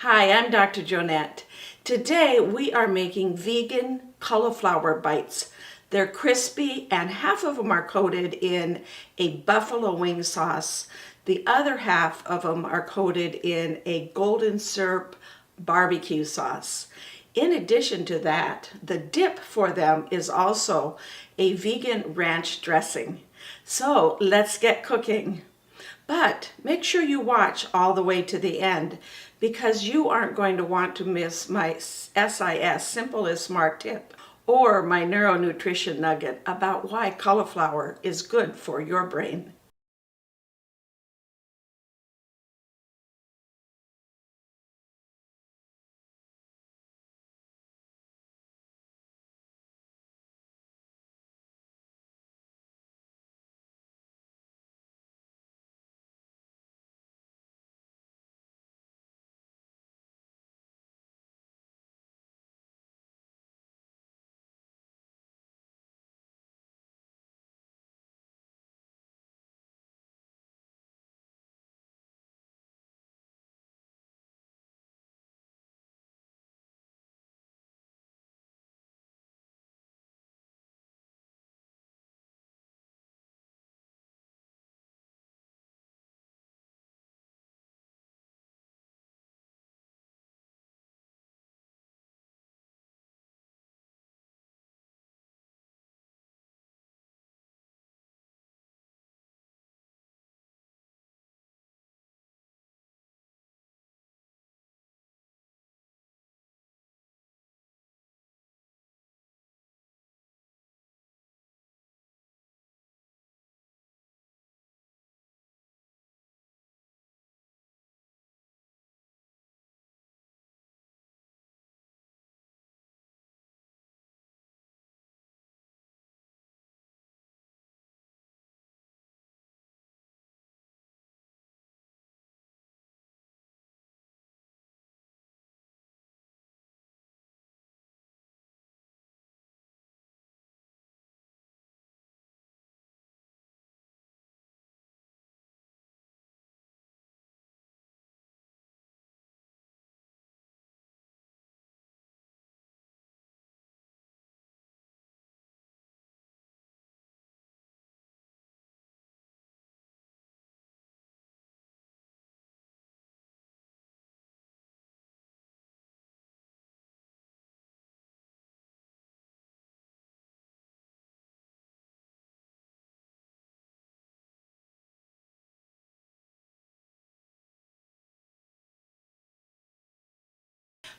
Hi, I'm Dr. Joanette. Today we are making vegan cauliflower bites. They're crispy and half of them are coated in a buffalo wing sauce. The other half of them are coated in a golden syrup barbecue sauce. In addition to that, the dip for them is also a vegan ranch dressing. So let's get cooking. But make sure you watch all the way to the end because you aren't going to want to miss my SIS, Simple is Smart tip, or my neuronutrition nugget about why cauliflower is good for your brain.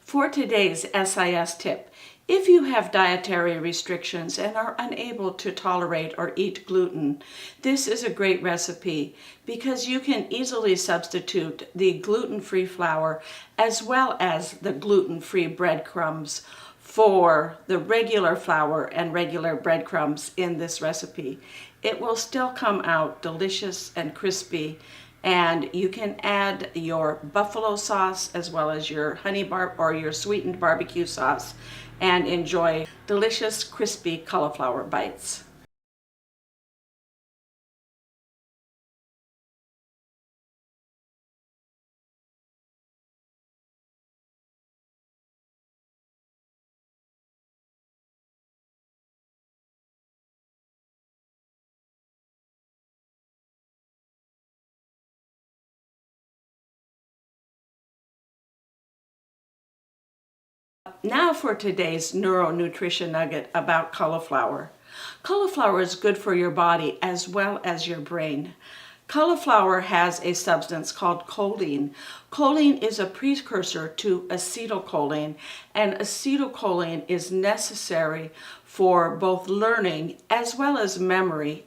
For today's SIS tip, if you have dietary restrictions and are unable to tolerate or eat gluten, this is a great recipe because you can easily substitute the gluten-free flour as well as the gluten-free breadcrumbs for the regular flour and regular breadcrumbs in this recipe. It will still come out delicious and crispy, and you can add your buffalo sauce as well as your honey or your sweetened barbecue sauce and enjoy delicious crispy cauliflower bites. Now for today's neuronutrition nugget about cauliflower. Cauliflower is good for your body as well as your brain. Cauliflower has a substance called choline. Choline is a precursor to acetylcholine, and acetylcholine is necessary for both learning as well as memory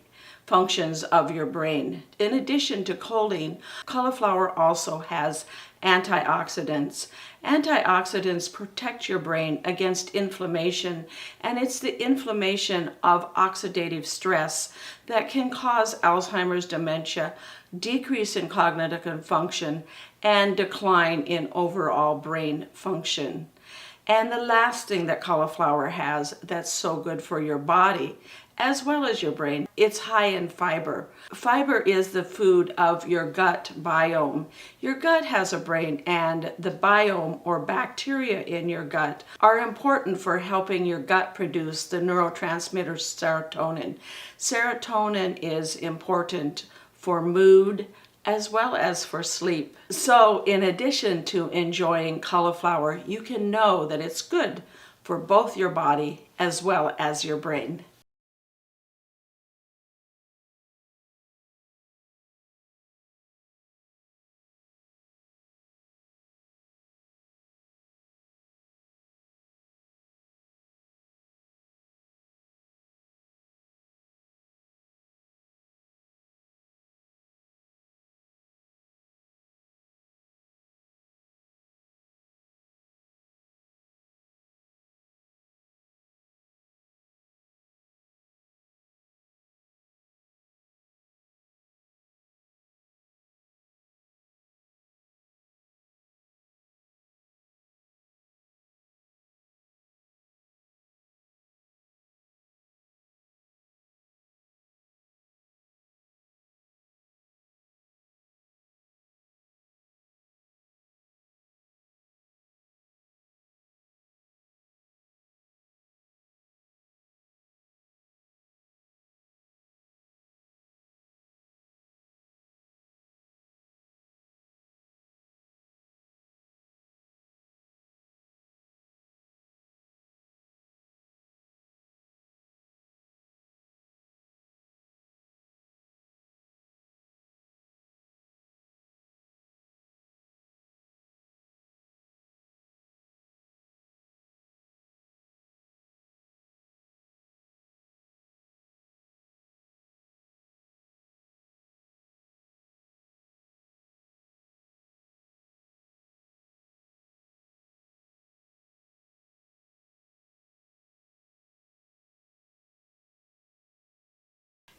functions of your brain. In addition to choline, cauliflower also has antioxidants. Antioxidants protect your brain against inflammation, and it's the inflammation of oxidative stress that can cause Alzheimer's, dementia, decrease in cognitive function, and decline in overall brain function. And the last thing that cauliflower has that's so good for your body as well as your brain. It's high in fiber. Fiber is the food of your gut biome. Your gut has a brain, and the biome or bacteria in your gut are important for helping your gut produce the neurotransmitter serotonin. Serotonin is important for mood as well as for sleep. So in addition to enjoying cauliflower, you can know that it's good for both your body as well as your brain.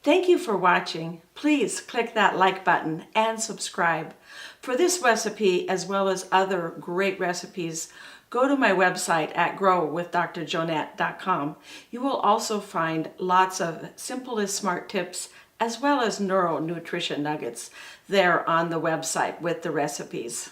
Thank you for watching. Please click that like button and subscribe. For this recipe, as well as other great recipes, go to my website at growwithdrjoanette.com. You will also find lots of simple and smart tips, as well as neuro nutrition nuggets there on the website with the recipes.